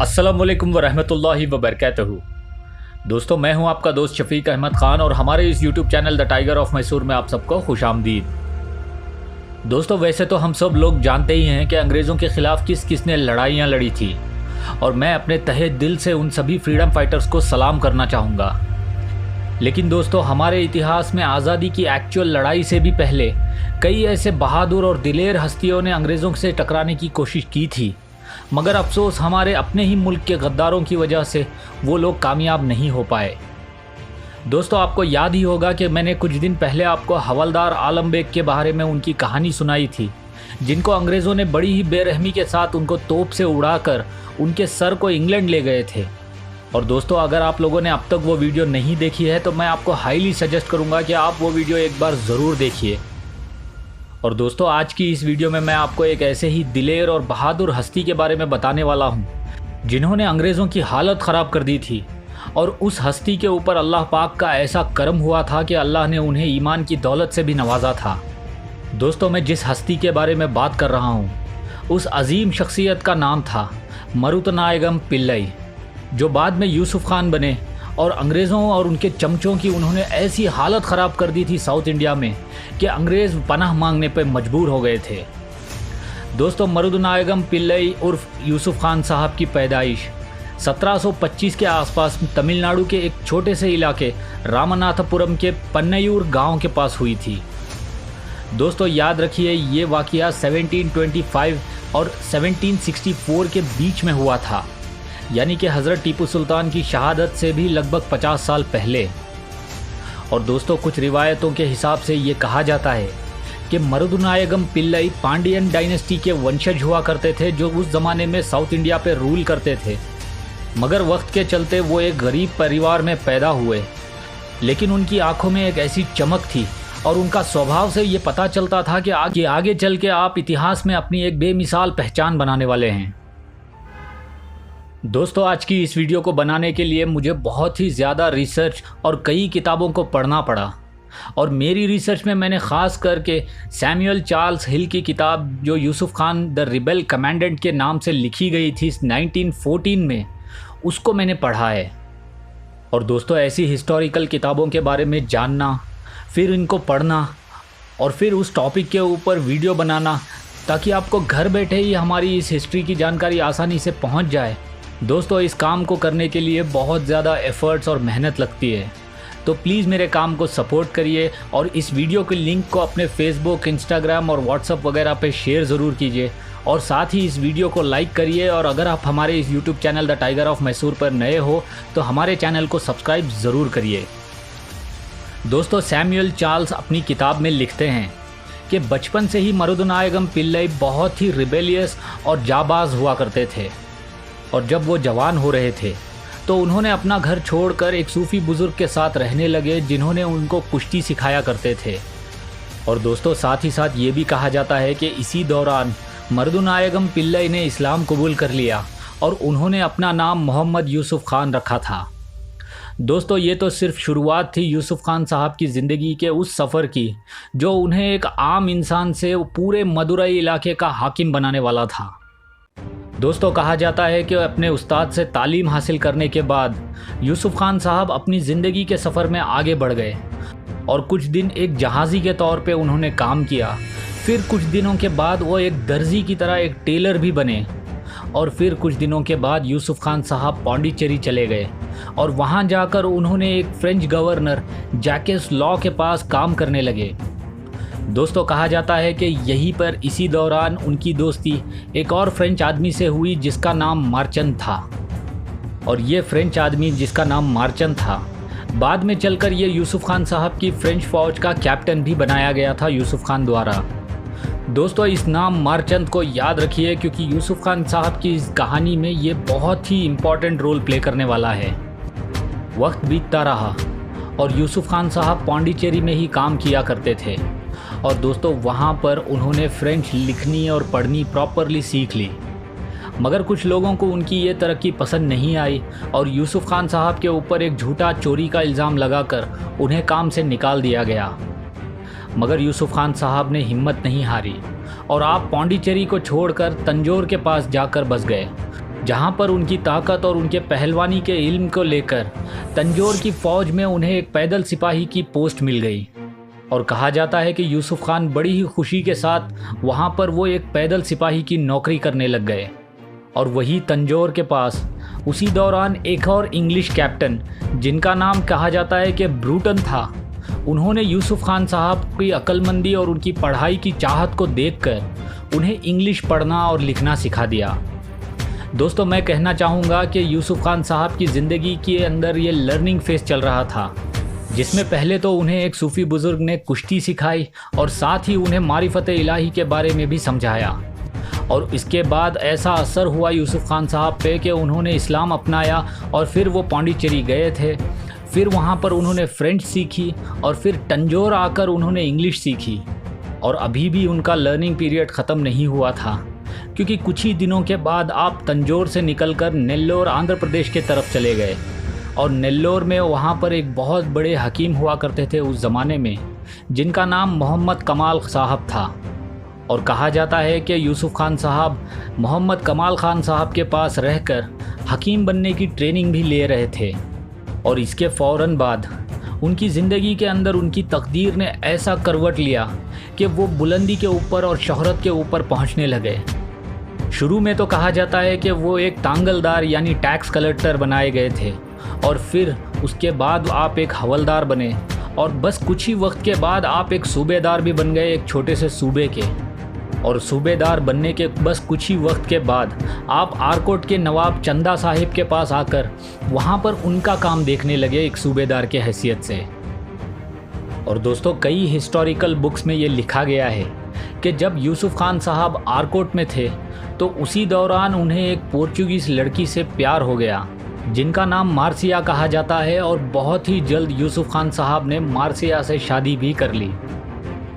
अस्सलामुअलैकुम वरहमतुल्लाहि वबरकातुहू। दोस्तों, मैं हूं आपका दोस्त शफीक अहमद ख़ान और हमारे इस YouTube channel the tiger of Mysore में आप सबको खुशामदीद। दोस्तों, वैसे तो हम सब लोग जानते ही हैं कि अंग्रेज़ों के ख़िलाफ़ किस किस ने लड़ाइयाँ लड़ी थी और मैं अपने तहे दिल से उन सभी फ्रीडम फाइटर्स को सलाम करना चाहूँगा। लेकिन दोस्तों, हमारे इतिहास में आज़ादी की एक्चुअल लड़ाई से भी पहले कई ऐसे बहादुर और दिलेर हस्तियों ने अंग्रेज़ों से टकराने की कोशिश की थी, मगर अफसोस हमारे अपने ही मुल्क के गद्दारों की वजह से वो लोग कामयाब नहीं हो पाए। दोस्तों, आपको याद ही होगा कि मैंने कुछ दिन पहले आपको हवलदार आलम बेग के बारे में उनकी कहानी सुनाई थी, जिनको अंग्रेज़ों ने बड़ी ही बेरहमी के साथ उनको तोप से उड़ाकर उनके सर को इंग्लैंड ले गए थे। और दोस्तों, अगर आप लोगों ने अब तक वो वीडियो नहीं देखी है तो मैं आपको हाईली सजेस्ट करूँगा कि आप वो वीडियो एक बार ज़रूर देखिए। और दोस्तों, आज की इस वीडियो में मैं आपको एक ऐसे ही दिलेर और बहादुर हस्ती के बारे में बताने वाला हूँ जिन्होंने अंग्रेज़ों की हालत ख़राब कर दी थी, और उस हस्ती के ऊपर अल्लाह पाक का ऐसा करम हुआ था कि अल्लाह ने उन्हें ईमान की दौलत से भी नवाजा था। दोस्तों, मैं जिस हस्ती के बारे में बात कर रहा हूँ उस अजीम शख्सियत का नाम था मरुतनायगम पिल्लई, जो बाद में यूसुफ खान बने। और अंग्रेज़ों और उनके चमचों की उन्होंने ऐसी हालत ख़राब कर दी थी साउथ इंडिया में कि अंग्रेज़ पनाह मांगने पर मजबूर हो गए थे। दोस्तों, मरुतनायगम पिल्लई उर्फ यूसुफ खान साहब की पैदाइश 1725 के आसपास तमिलनाडु के एक छोटे से इलाके रामनाथपुरम के पन्नयूर गांव के पास हुई थी। दोस्तों, याद रखिए, ये वाक़या 1725 और 1764 के बीच में हुआ था, यानी कि हज़रत टीपू सुल्तान की शहादत से भी लगभग 50 साल पहले। और दोस्तों, कुछ रिवायतों के हिसाब से ये कहा जाता है कि मरुतनायगम पिल्लई पांडियन डायनेस्टी के वंशज हुआ करते थे, जो उस ज़माने में साउथ इंडिया पे रूल करते थे। मगर वक्त के चलते वो एक गरीब परिवार में पैदा हुए, लेकिन उनकी आंखों में एक ऐसी चमक थी और उनका स्वभाव से ये पता चलता था कि आगे चल के आप इतिहास में अपनी एक बेमिसाल पहचान बनाने वाले हैं। दोस्तों, आज की इस वीडियो को बनाने के लिए मुझे बहुत ही ज़्यादा रिसर्च और कई किताबों को पढ़ना पड़ा, और मेरी रिसर्च में मैंने ख़ास करके सैमुअल चार्ल्स हिल की किताब, जो Yusuf Khan the rebel commandant के नाम से लिखी गई थी 1914 में, उसको मैंने पढ़ा है। और दोस्तों, ऐसी हिस्टोरिकल किताबों के बारे में जानना, फिर इनको पढ़ना और फिर उस टॉपिक के ऊपर वीडियो बनाना ताकि आपको घर बैठे ही हमारी इस हिस्ट्री की जानकारी आसानी से पहुंच जाए। दोस्तों, इस काम को करने के लिए बहुत ज़्यादा एफ़र्ट्स और मेहनत लगती है, तो प्लीज़ मेरे काम को सपोर्ट करिए और इस वीडियो के लिंक को अपने फेसबुक, इंस्टाग्राम और व्हाट्सएप वगैरह पे शेयर ज़रूर कीजिए, और साथ ही इस वीडियो को लाइक करिए। और अगर आप हमारे इस YouTube channel the tiger of Mysore पर नए हो तो हमारे चैनल को सब्सक्राइब ज़रूर करिए। दोस्तों, सैमुअल चार्ल्स अपनी किताब में लिखते हैं कि बचपन से ही मरुतनायगम पिल्लई बहुत ही रिबेलियस और जाबाज हुआ करते थे, और जब वो जवान हो रहे थे तो उन्होंने अपना घर छोड़कर एक सूफ़ी बुज़ुर्ग के साथ रहने लगे, जिन्होंने उनको कुश्ती सिखाया करते थे। और दोस्तों, साथ ही साथ ये भी कहा जाता है कि इसी दौरान मरुतनायगम पिल्लई ने इस्लाम कबूल कर लिया और उन्होंने अपना नाम मोहम्मद यूसुफ खान रखा था। दोस्तों, ये तो सिर्फ शुरुआत थी यूसुफ खान साहब की ज़िंदगी के उस सफ़र की, जो उन्हें एक आम इंसान से पूरे मदुरई इलाके का हाकिम बनाने वाला था। दोस्तों, कहा जाता है कि अपने उस्ताद से तालीम हासिल करने के बाद यूसुफ खान साहब अपनी ज़िंदगी के सफ़र में आगे बढ़ गए और कुछ दिन एक जहाज़ी के तौर पे उन्होंने काम किया। फिर कुछ दिनों के बाद वो एक दर्जी की तरह एक टेलर भी बने, और फिर कुछ दिनों के बाद यूसुफ खान साहब पौंडीचेरी चले गए और वहाँ जाकर उन्होंने एक फ्रेंच गवर्नर जैकेस लॉ के पास काम करने लगे। दोस्तों, कहा जाता है कि यहीं पर इसी दौरान उनकी दोस्ती एक और फ्रेंच आदमी से हुई जिसका नाम मार्चंट था, और ये फ्रेंच आदमी जिसका नाम मार्चंट था बाद में चलकर ये यूसुफ खान साहब की फ्रेंच फ़ौज का कैप्टन भी बनाया गया था यूसुफ खान द्वारा। दोस्तों, इस नाम मार्चंट को याद रखिए, क्योंकि यूसुफ खान साहब की इस कहानी में ये बहुत ही इम्पॉर्टेंट रोल प्ले करने वाला है। वक्त बीतता रहा और यूसुफ खान साहब पौंडीचेरी में ही काम किया करते थे, और दोस्तों, वहाँ पर उन्होंने फ़्रेंच लिखनी और पढ़नी प्रॉपरली सीख ली। मगर कुछ लोगों को उनकी ये तरक्की पसंद नहीं आई और यूसुफ खान साहब के ऊपर एक झूठा चोरी का इल्ज़ाम लगाकर उन्हें काम से निकाल दिया गया। मगर यूसुफ खान साहब ने हिम्मत नहीं हारी और आप पौंडीचेरी को छोड़कर तंजौर के पास जाकर बस गए। जहां पर उनकी ताकत और उनके पहलवानी के इल्म को लेकर तंजौर की फ़ौज में उन्हें एक पैदल सिपाही की पोस्ट मिल गई। और कहा जाता है कि यूसुफ खान बड़ी ही खुशी के साथ वहां पर वो एक पैदल सिपाही की नौकरी करने लग गए। और वही तंजौर के पास उसी दौरान एक और इंग्लिश कैप्टन, जिनका नाम कहा जाता है कि ब्रूटन था, उन्होंने यूसुफ खान साहब की अक्लमंदी और उनकी पढ़ाई की चाहत को देखकर उन्हें इंग्लिश पढ़ना और लिखना सिखा दिया। दोस्तों, मैं कहना चाहूँगा कि यूसुफ खान साहब की ज़िंदगी के अंदर ये लर्निंग फेज चल रहा था, जिसमें पहले तो उन्हें एक सूफ़ी बुज़ुर्ग ने कुश्ती सिखाई और साथ ही उन्हें मारिफत इलाही के बारे में भी समझाया। और इसके बाद ऐसा असर हुआ यूसुफ खान साहब पे कि उन्होंने इस्लाम अपनाया और फिर वो पांडिचेरी गए थे। फिर वहाँ पर उन्होंने फ्रेंच सीखी और फिर तंजौर आकर उन्होंने इंग्लिश सीखी। और अभी भी उनका लर्निंग पीरियड ख़त्म नहीं हुआ था, क्योंकि कुछ ही दिनों के बाद आप तंजौर से निकलकर नेल्लोर आंध्र प्रदेश के तरफ चले गए। और नेल्लोर में वहाँ पर एक बहुत बड़े हकीम हुआ करते थे उस ज़माने में, जिनका नाम मोहम्मद कमाल साहब था। और कहा जाता है कि यूसुफ खान साहब मोहम्मद कमाल खान साहब के पास रहकर हकीम बनने की ट्रेनिंग भी ले रहे थे। और इसके फ़ौरन बाद उनकी ज़िंदगी के अंदर उनकी तकदीर ने ऐसा करवट लिया कि वो बुलंदी के ऊपर और शोहरत के ऊपर पहुंचने लगे। शुरू में तो कहा जाता है कि वो एक तांगलदार यानी टैक्स कलेक्टर बनाए गए थे, और फिर उसके बाद आप एक हवलदार बने, और बस कुछ ही वक्त के बाद आप एक सूबेदार भी बन गए एक छोटे से सूबे के। और सूबेदार बनने के बस कुछ ही वक्त के बाद आप आरकोट के नवाब चंदा साहिब के पास आकर वहाँ पर उनका काम देखने लगे एक सूबेदार के हैसियत से। और दोस्तों, कई हिस्टोरिकल बुक्स में ये लिखा गया है कि जब यूसुफ खान साहब आरकोट में थे तो उसी दौरान उन्हें एक पोर्चुगीज़ लड़की से प्यार हो गया, जिनका नाम मार्सिया कहा जाता है। और बहुत ही जल्द यूसुफ खान साहब ने मार्सिया से शादी भी कर ली।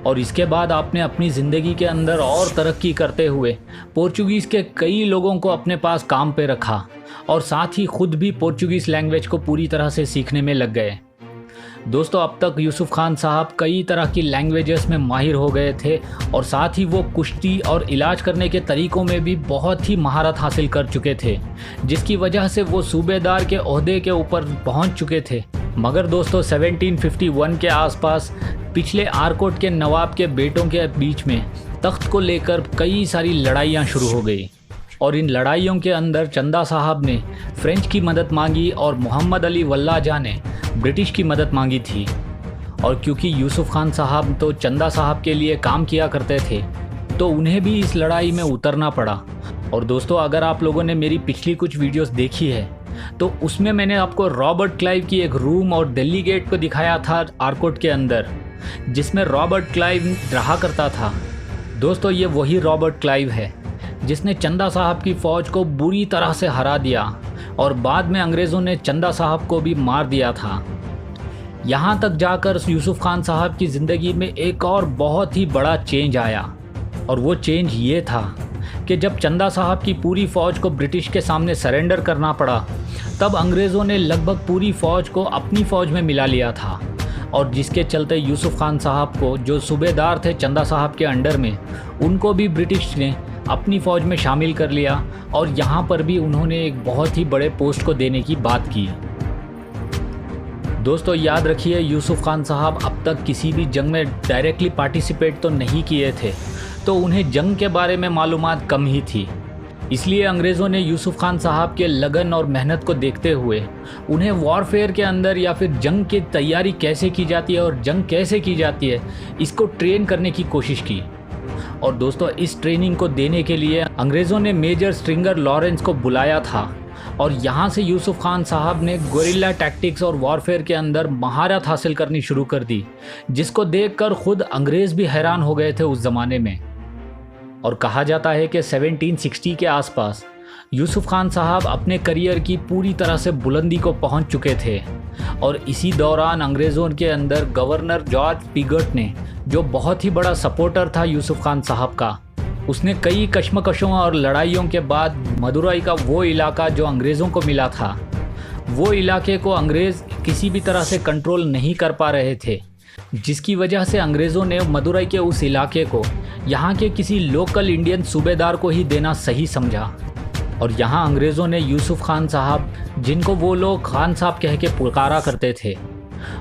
और इसके बाद आपने अपनी ज़िंदगी के अंदर और तरक्की करते हुए पोर्चुगीज़ के कई लोगों को अपने पास काम पे रखा, और साथ ही खुद भी पोर्चुगीज़ लैंग्वेज को पूरी तरह से सीखने में लग गए। दोस्तों, अब तक यूसुफ खान साहब कई तरह की लैंग्वेजेस में माहिर हो गए थे, और साथ ही वो कुश्ती और इलाज करने के तरीक़ों में भी बहुत ही महारत हासिल कर चुके थे, जिसकी वजह से वो सूबेदार के ओहदे के ऊपर पहुंच चुके थे। मगर दोस्तों, 1751 के आसपास पिछले आरकोट के नवाब के बेटों के बीच में तख्त को लेकर कई सारी लड़ाइयाँ शुरू हो गई। और इन लड़ाइयों के अंदर चंदा साहब ने फ्रेंच की मदद मांगी और मोहम्मद अली वल्लाजा ने ब्रिटिश की मदद मांगी थी। और क्योंकि यूसुफ खान साहब तो चंदा साहब के लिए काम किया करते थे, तो उन्हें भी इस लड़ाई में उतरना पड़ा। और दोस्तों, अगर आप लोगों ने मेरी पिछली कुछ वीडियोस देखी है तो उसमें मैंने आपको रॉबर्ट क्लाइव की एक रूम और दिल्ली गेट को दिखाया था आरकोट के अंदर, जिसमें रॉबर्ट क्लाइव रहा करता था। दोस्तों, ये वही रॉबर्ट क्लाइव है जिसने चंदा साहब की फ़ौज को बुरी तरह से हरा दिया, और बाद में अंग्रेज़ों ने चंदा साहब को भी मार दिया था। यहाँ तक जाकर यूसुफ खान साहब की ज़िंदगी में एक और बहुत ही बड़ा चेंज आया, और वो चेंज ये था कि जब चंदा साहब की पूरी फ़ौज को ब्रिटिश के सामने सरेंडर करना पड़ा, तब अंग्रेज़ों ने लगभग पूरी फ़ौज को अपनी फ़ौज में मिला लिया था। और जिसके चलते यूसुफ खान साहब को, जो सूबेदार थे चंदा साहब के अंडर में, उनको भी ब्रिटिश ने अपनी फ़ौज में शामिल कर लिया, और यहाँ पर भी उन्होंने एक बहुत ही बड़े पोस्ट को देने की बात की। दोस्तों, याद रखिए, यूसुफ खान साहब अब तक किसी भी जंग में डायरेक्टली पार्टिसिपेट तो नहीं किए थे, तो उन्हें जंग के बारे में मालूमात कम ही थी। इसलिए अंग्रेज़ों ने यूसुफ खान साहब के लगन और मेहनत को देखते हुए उन्हें वॉरफेयर के अंदर या फिर जंग की तैयारी कैसे की जाती है और जंग कैसे की जाती है, इसको ट्रेन करने की कोशिश की। और दोस्तों, इस ट्रेनिंग को देने के लिए अंग्रेज़ों ने मेजर स्ट्रिंगर लॉरेंस को बुलाया था, और यहाँ से यूसुफ खान साहब ने गोरिल्ला टैक्टिक्स और वॉरफेयर के अंदर महारत हासिल करनी शुरू कर दी, जिसको देखकर खुद अंग्रेज़ भी हैरान हो गए थे उस ज़माने में। और कहा जाता है कि 1760 के आसपास यूसुफ खान साहब अपने करियर की पूरी तरह से बुलंदी को पहुंच चुके थे। और इसी दौरान अंग्रेज़ों के अंदर गवर्नर जॉर्ज पिगट ने, जो बहुत ही बड़ा सपोर्टर था यूसुफ खान साहब का, उसने कई कश्मकशों और लड़ाइयों के बाद मदुरई का वो इलाका जो अंग्रेज़ों को मिला था, वो इलाके को अंग्रेज़ किसी भी तरह से कंट्रोल नहीं कर पा रहे थे, जिसकी वजह से अंग्रेज़ों ने मदुरई के उस इलाके को यहाँ के किसी लोकल इंडियन सूबेदार को ही देना सही समझा। और यहाँ अंग्रेज़ों ने यूसुफ खान साहब, जिनको वो लोग खान साहब कह के पुकारा करते थे,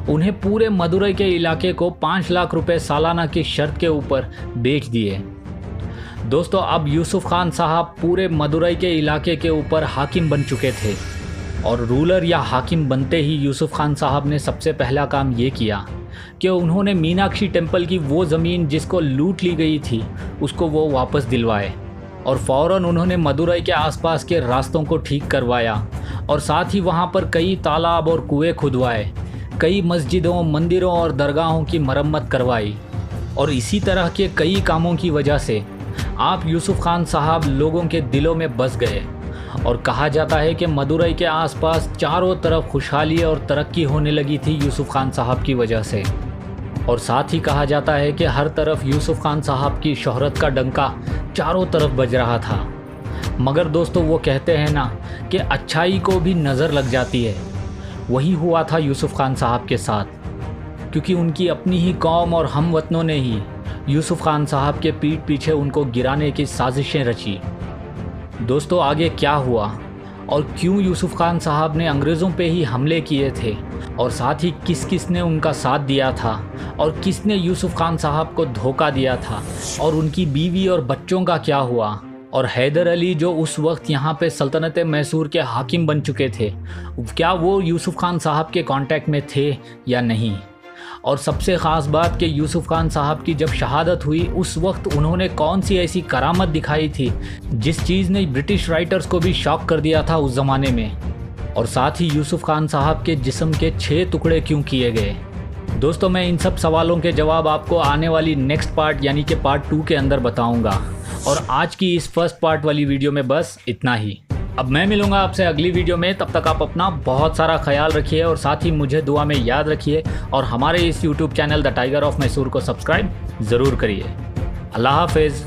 उन्हें पूरे मदुरई के इलाके को 5 लाख रुपए सालाना की शर्त के ऊपर बेच दिए। दोस्तों, अब यूसुफ खान साहब पूरे मदुरई के इलाके के ऊपर हाकिम बन चुके थे और रूलर या हाकिम बनते ही यूसुफ खान साहब ने सबसे पहला काम ये किया कि उन्होंने मीनाक्षी टेम्पल की वो ज़मीन जिसको लूट ली गई थी उसको वो वापस दिलवाए और फ़ौरन उन्होंने मदुरई के आसपास के रास्तों को ठीक करवाया और साथ ही वहाँ पर कई तालाब और कुएं खुदवाए, कई मस्जिदों, मंदिरों और दरगाहों की मरम्मत करवाई। और इसी तरह के कई कामों की वजह से आप यूसुफ खान साहब लोगों के दिलों में बस गए और कहा जाता है कि मदुरई के आसपास चारों तरफ खुशहाली और तरक्की होने लगी थी यूसुफ खान साहब की वजह से। और साथ ही कहा जाता है कि हर तरफ यूसुफ खान साहब की शोहरत का डंका चारों तरफ बज रहा था। मगर दोस्तों, वो कहते हैं ना कि अच्छाई को भी नज़र लग जाती है। वही हुआ था यूसुफ खान साहब के साथ, क्योंकि उनकी अपनी ही कौम और हमवतनों ने ही यूसुफ खान साहब के पीठ पीछे उनको गिराने की साजिशें रची। दोस्तों, आगे क्या हुआ और क्यों यूसुफ खान साहब ने अंग्रेज़ों पे ही हमले किए थे और साथ ही किस किस ने उनका साथ दिया था और किसने यूसुफ खान साहब को धोखा दिया था और उनकी बीवी और बच्चों का क्या हुआ, और हैदर अली जो उस वक्त यहाँ पे सल्तनत मैसूर के हाकिम बन चुके थे, क्या वो यूसुफ खान साहब के कांटेक्ट में थे या नहीं। और सबसे ख़ास बात कि यूसुफ खान साहब की जब शहादत हुई उस वक्त उन्होंने कौन सी ऐसी करामत दिखाई थी जिस चीज़ ने ब्रिटिश राइटर्स को भी शॉक कर दिया था उस ज़माने में। और साथ ही यूसुफ खान साहब के जिस्म के 6 टुकड़े क्यों किए गए। दोस्तों, मैं इन सब सवालों के जवाब आपको आने वाली नेक्स्ट पार्ट यानी कि पार्ट 2 के अंदर बताऊंगा। और आज की इस फर्स्ट पार्ट वाली वीडियो में बस इतना ही। अब मैं मिलूंगा आपसे अगली वीडियो में। तब तक आप अपना बहुत सारा ख्याल रखिए और साथ ही मुझे दुआ में याद रखिए और हमारे इस YouTube channel the tiger of Mysore को सब्सक्राइब ज़रूर करिए। अल्लाह हाफिज़।